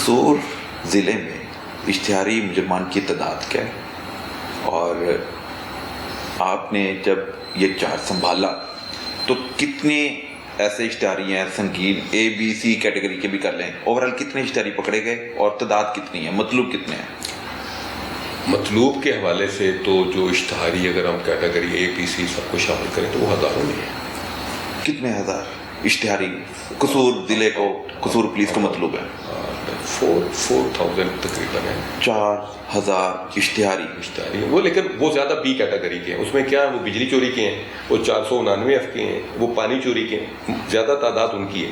قصور ضلع میں اشتہاری مجرمان کی تعداد کیا ہے، اور آپ نے جب یہ چارج سنبھالا تو کتنے ایسے اشتہاری ہیں سنگین اے بی سی کیٹیگری کے بھی کر لیں، اوورال کتنے اشتہاری پکڑے گئے اور تعداد کتنی ہے، مطلوب کتنے ہیں؟ مطلوب کے حوالے سے تو جو اشتہاری اگر ہم کیٹیگری اے بی سی سب کو شامل کریں تو وہ ہزاروں میں ہیں۔ کتنے ہزار اشتہاری قصور ضلع کو، قصور پولیس کو مطلوب ہے؟ 4,000 تقریباً ہے، 4,000 اشتہاری وہ، لیکن وہ زیادہ بی کیٹیگری کے ہیں، اس میں کیا وہ بجلی چوری کے ہیں، وہ 499 ایف کے ہیں، وہ پانی چوری کے ہیں، زیادہ تعداد ان کی ہے۔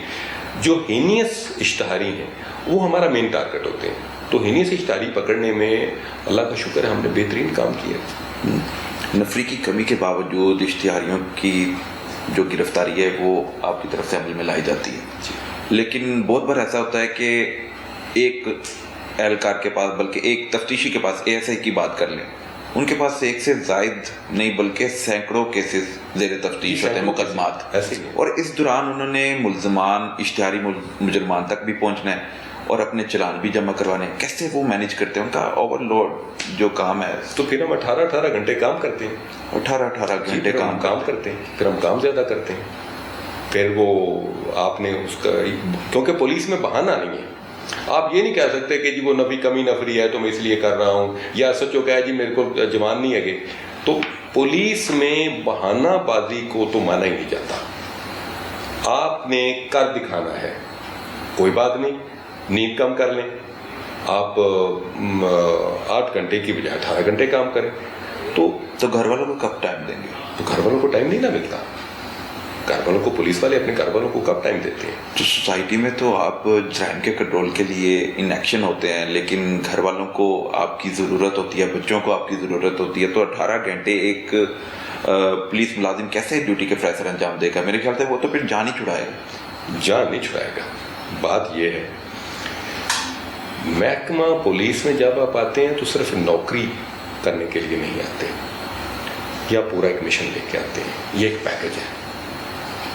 جو ہینیس اشتہاری ہیں وہ ہمارا مین ٹارگٹ ہوتے ہیں، تو ہینیس اشتہاری پکڑنے میں اللہ کا شکر ہے ہم نے بہترین کام کیا۔ نفری کی کمی کے باوجود اشتہاریوں کی جو گرفتاری ہے وہ آپ کی طرف سے عمل میں لائی جاتی ہے، لیکن بہت بار ایسا ہوتا ہے کہ ایک اہلکار کے پاس، بلکہ ایک تفتیشی کے پاس، اے ایس آئی کی بات کر لیں، ان کے پاس ایک سے زائد نہیں بلکہ سینکڑوں کیسز زیر تفتیش ہوتے ہیں، مقدمات ایسے ہی، اور اس دوران انہوں نے ملزمان، اشتہاری مجرمان تک بھی پہنچنا ہے اور اپنے چلان بھی جمع کروانے ہیں۔ کیسے وہ مینیج کرتے ہیں ان کا اوور لوڈ جو کام ہے؟ تو پھر ہم 18 گھنٹے کام کرتے ہیں، 18 گھنٹے کام کرتے ہیں، پھر ہم کام زیادہ کرتے ہیں، پھر وہ آپ نے اس کا، کیونکہ پولیس میں بہانہ نہیں ہے، آپ یہ نہیں کہہ سکتے کہ جی وہ کمی نفری ہے تو میں اس لیے کر رہا ہوں، یا سچو کہا جی میرے کو جوان نہیں ہے، تو پولیس میں بہانہ بازی کو تو مانا ہی نہیں جاتا۔ آپ نے کر دکھانا ہے، کوئی بات نہیں، نیند کم کر لیں، آپ 8 گھنٹے کی بجائے 18 گھنٹے کام کریں، تو گھر والوں کو کب ٹائم دیں گے؟ تو گھر والوں کو ٹائم نہیں نہ ملتا، گھر والوں کو، پولیس والے اپنے گھر والوں کو کب ٹائم دیتے ہیں؟ تو سوسائٹی میں تو آپ جرائم کے کنٹرول کے لیے ان ایکشن ہوتے ہیں، لیکن گھر والوں کو آپ کی ضرورت ہوتی ہے، بچوں کو آپ کی ضرورت ہوتی ہے، تو 18 گھنٹے ایک پولیس ملازم کیسے ڈیوٹی کے فریضے انجام دے گا؟ میرے خیال سے وہ تو پھر جان ہی چھڑائے گا۔ جان نہیں چھڑائے گا۔ بات یہ ہے، محکمہ پولیس میں جب آپ آتے ہیں تو صرف نوکری کرنے کے لیے نہیں آتے، یا پورا ایک مشن لے کے آتے ہیں، یہ ایک پیکج ہے۔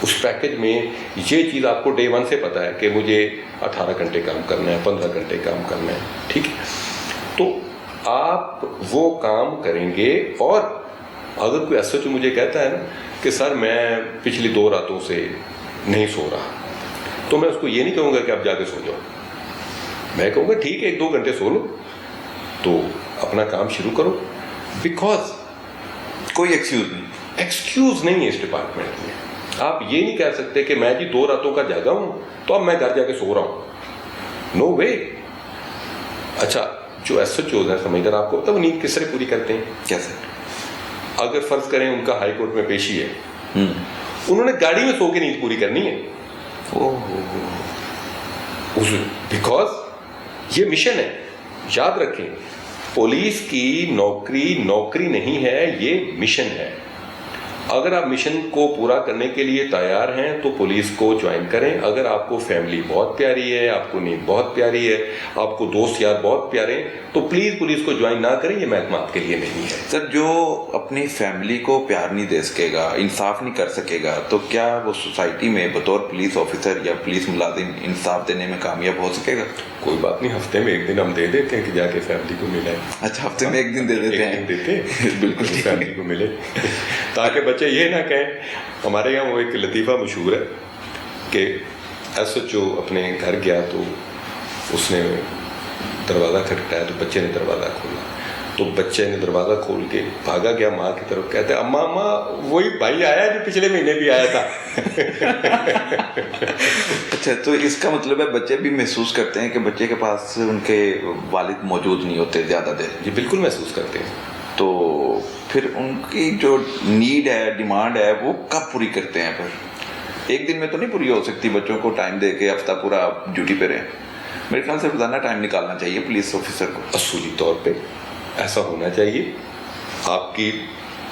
اس پیکج میں یہ چیز آپ کو ڈے 1 سے پتا ہے کہ مجھے 18 گھنٹے کام کرنا ہے، 15 گھنٹے کام کرنا ہے، ٹھیک ہے، تو آپ وہ کام کریں گے۔ اور اگر کوئی ایسا جو مجھے کہتا ہے نا کہ سر میں پچھلی 2 راتوں سے نہیں سو رہا، تو میں اس کو یہ نہیں کہوں گا کہ آپ جا کے سو جاؤ، میں کہوں گا ٹھیک ہے 1-2 گھنٹے سو لو، تو اپنا کام شروع کرو، بیکاز کوئی ایکسکیوز نہیں ہے اس ڈپارٹمنٹ میں۔ آپ یہ نہیں کہہ سکتے کہ میں جی 2 راتوں کا جاگا ہوں تو اب میں گھر جا کے سو رہا ہوں، نو وے۔ اچھا، جو ایس ایچ اوز ہیں سمجھدار، آپ کو پتا وہ نیند کس طرح پوری کرتے ہیں؟ کیسے؟ اگر فرض کریں ان کا ہائی کورٹ میں پیشی ہے، انہوں نے گاڑی میں سو کے نیند پوری کرنی ہے، بیکاز یہ مشن ہے۔ یاد رکھیں، پولیس کی نوکری نہیں ہے، یہ مشن ہے۔ اگر آپ مشن کو پورا کرنے کے لیے تیار ہیں تو پولیس کو جوائن کریں۔ اگر آپ کو فیملی بہت پیاری ہے، آپ کو نیند بہت پیاری ہے، آپ کو دوست یار بہت پیارے ہیں، تو پلیز پولیس کو جوائن نہ کریں، یہ محکمہ آپ کے لیے نہیں ہے۔ سر، جو اپنی فیملی کو پیار نہیں دے سکے گا، انصاف نہیں کر سکے گا، تو کیا وہ سوسائٹی میں بطور پولیس آفیسر یا پولیس ملازم انصاف دینے میں کامیاب ہو سکے گا؟ کوئی بات نہیں، ہفتے میں 1 دن ہم دے دیتے ہیں کہ جا کے فیملی کو ملے۔ اچھا، ہفتے میں 1 دن دے دیتے ہیں؟ بالکل، فیملی کو ملے، تاکہ بچے یہ نہ کہیں۔ ہمارے یہاں وہ ایک لطیفہ مشہور ہے کہ ایس ایچ او اپنے گھر گیا تو اس نے دروازہ کھٹکھٹایا تو بچے نے دروازہ کھولا، تو بچے نے دروازہ کھول کے بھاگا گیا ماں کی طرف، کہتے ہیں اماں وہی بھائی آیا جو پچھلے مہینے بھی آیا تھا۔ اچھا، تو اس کا مطلب ہے بچے بھی محسوس کرتے ہیں کہ بچے کے پاس ان کے والد موجود نہیں ہوتے زیادہ دیر؟ جی بالکل محسوس کرتے ہیں۔ تو پھر ان کی جو نیڈ ہے، ڈیمانڈ ہے، وہ کب پوری کرتے ہیں؟ پھر 1 دن میں تو نہیں پوری ہو سکتی، بچوں کو ٹائم دے کے ہفتہ پورا ڈیوٹی پہ رہیں۔ میرے خیال سے روزانہ ٹائم نکالنا چاہیے پولیس آفیسر کو۔ اصولی طور پہ ایسا ہونا چاہیے۔ آپ کی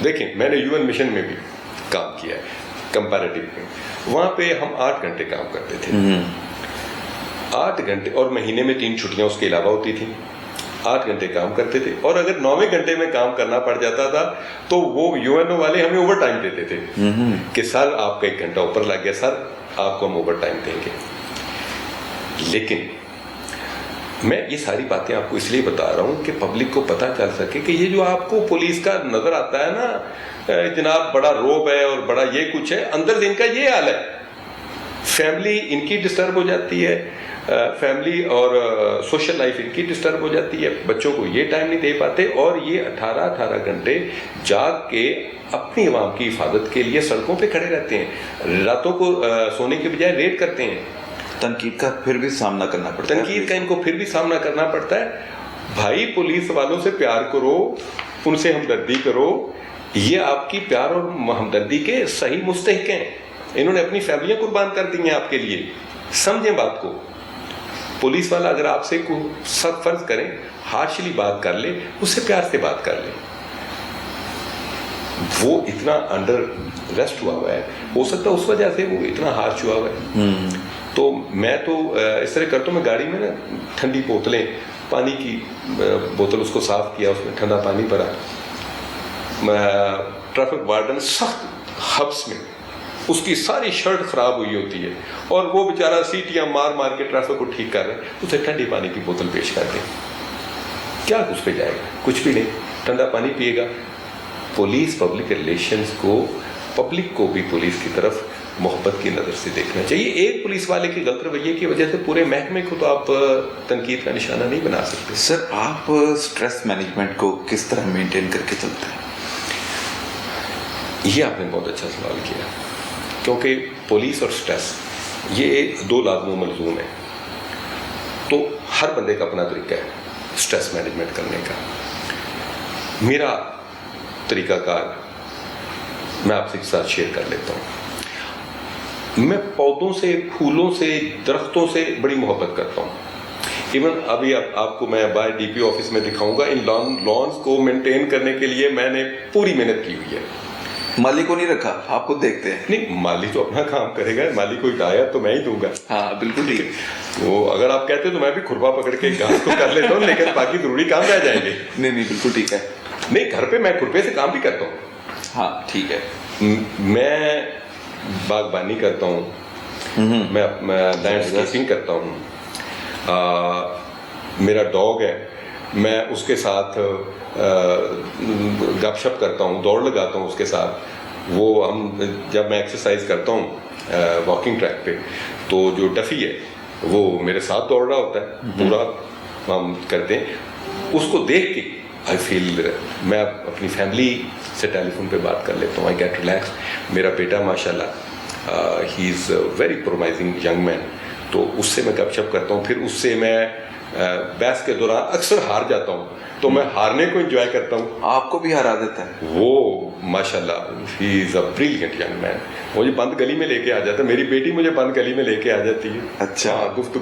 دیکھیں، میں نے UN مشن میں بھی کام کیا ہے کمپیریٹیو میں، وہاں پہ ہم 8 گھنٹے کام کرتے تھے، 8 گھنٹے، اور مہینے میں 3 چھٹیاں اس کے علاوہ ہوتی تھیں، 8 گھنٹے کام کرتے تھے۔ اور اگر 9ویں گھنٹے میں کام کرنا پڑ جاتا تھا تو وہ UNO والے ہمیں اوور ٹائم دیتے تھے کہ سر آپ کا 1 گھنٹہ اوپر لگ گیا، سر آپ کو ہم اوور ٹائم دیں گے۔ لیکن میں یہ ساری باتیں آپ کو اس لیے بتا رہا ہوں کہ پبلک کو پتہ چل سکے کہ یہ جو آپ کو پولیس کا نظر آتا ہے نا جناب بڑا روب ہے اور بڑا یہ کچھ ہے، اندر سے ان کا یہ حال ہے. فیملی ان کی ڈسٹرب ہو جاتی ہے، فیملی اور سوشل لائف ان کی ڈسٹرب ہو جاتی ہے، بچوں کو یہ ٹائم نہیں دے پاتے، اور یہ 18 گھنٹے جاگ کے اپنی عوام کی حفاظت کے لیے سڑکوں پہ کھڑے رہتے ہیں، راتوں کو سونے کے بجائے ریڈ کرتے ہیں. تنقید کا پھر بھی سامنا کرنا پڑتا ہے، تنقید کا ان کو پھر بھی سامنا کرنا پڑتا ہے. بھائی پولیس والوں سے پیار کرو، ان سے ہمدردی کرو، یہ آپ کی پیار اور ہمدردی کے صحیح مستحق ہیں. انہوں نے اپنی فیملیاں قربان کر دی ہیں آپ کے لیے. سمجھیں بات کو. پولیس والا اگر آپ سے کوئی سخت فرض کریں، ہارشلی بات کر لے، اس سے پیار سے بات کر لے. وہ اتنا انڈر ریسٹ ہوا ہوا ہے، ہو سکتا ہے اس وجہ سے وہ اتنا ہارش ہوا ہوا ہے. تو میں تو اس طرح کرتا ہوں، میں گاڑی میں نا ٹھنڈی بوتلیں، پانی کی بوتل اس کو صاف کیا، اس میں ٹھنڈا پانی بھرا. ٹریفک وارڈن سخت حبس میں، اس کی ساری شرٹ خراب ہوئی ہوتی ہے اور وہ بیچارہ سیٹیاں مار مار کے ٹریفک کو ٹھیک کر رہے ہیں، اسے ٹھنڈی پانی کی بوتل پیش کر دیں. کیا اس پہ جائے گا؟ کچھ بھی نہیں، ٹھنڈا پانی پیے گا. پولیس پبلک ریلیشنز کو، پبلک کو بھی پولیس کی طرف محبت کی نظر سے دیکھنا چاہیے. ایک پولیس والے کی غلط رویے کی وجہ سے پورے محکمے کو تو آپ تنقید کا نشانہ نہیں بنا سکتے. سر آپ سٹریس مینجمنٹ کو کس طرح مینٹین کر کے چلتے ہیں؟ یہ آپ نے بہت اچھا سوال کیا، کیونکہ پولیس اور سٹریس یہ دو لازم و ملزوم ہیں. تو ہر بندے کا اپنا طریقہ ہے سٹریس مینجمنٹ کرنے کا. میرا طریقہ کار میں آپ سے ساتھ شیئر کر لیتا ہوں. میں پودوں سے، پھولوں سے، درختوں سے بڑی محبت کرتا ہوں. ایون ابھی آپ کو میں باہر ڈی پی آفس میں دکھاؤں گا، ان لانس کو مینٹین کرنے کے لیے میں نے پوری محنت کی ہوئی ہے. مالی کو نہیں رکھا، آپ کو دیکھتے ہیں؟ نہیں، مالی تو اپنا کام کرے گا، مالی کو ہدایت تو میں ہی دوں گا. ہاں بالکل ٹھیک. وہ اگر آپ کہتے تو میں بھی کھرپا پکڑ کے گھاس کو کر لیتا ہوں، لیکن باقی ضروری کام رہ جائیں گے. نہیں بالکل ٹھیک ہے. نہیں، گھر پہ میں کھرپے سے کام بھی کرتا ہوں. ہاں ٹھیک ہے. میں باغبانی کرتا ہوں، میں لینڈسکیپنگ کرتا ہوں. میرا ڈاگ ہے، میں اس کے ساتھ گپ شپ کرتا ہوں، دوڑ لگاتا ہوں اس کے ساتھ. وہ جب میں ایکسرسائز کرتا ہوں واکنگ ٹریک پہ، تو جو ڈفی ہے وہ میرے ساتھ دوڑ رہا ہوتا ہے. پورا ہم کرتے ہیں. اس کو دیکھ کے آئی فیل، میں اپنی فیملی سے ٹیلی فون پہ بات کر لیتا ہوں. I get relax. میرا بیٹا ماشاء اللہ ہی از ویری پرومائزنگ ینگ مین، تو اس سے میں گپ شپ کرتا ہوں. پھر اس سے میں بحث کے دوران اکثر ہار جاتا ہوں، تو میں ہارنے کو انجوائے کرتا ہوں. آپ کو بھی ہرا دیتا ہے؟ وہ ماشاء اللہ ہی از اے بریلینٹ ینگ مین. مجھے بند گلی میں لے کے آ جاتا ہے، میری بیٹی مجھے بند گلی میں لے کے آ جاتی ہے. اچھا. گفتگو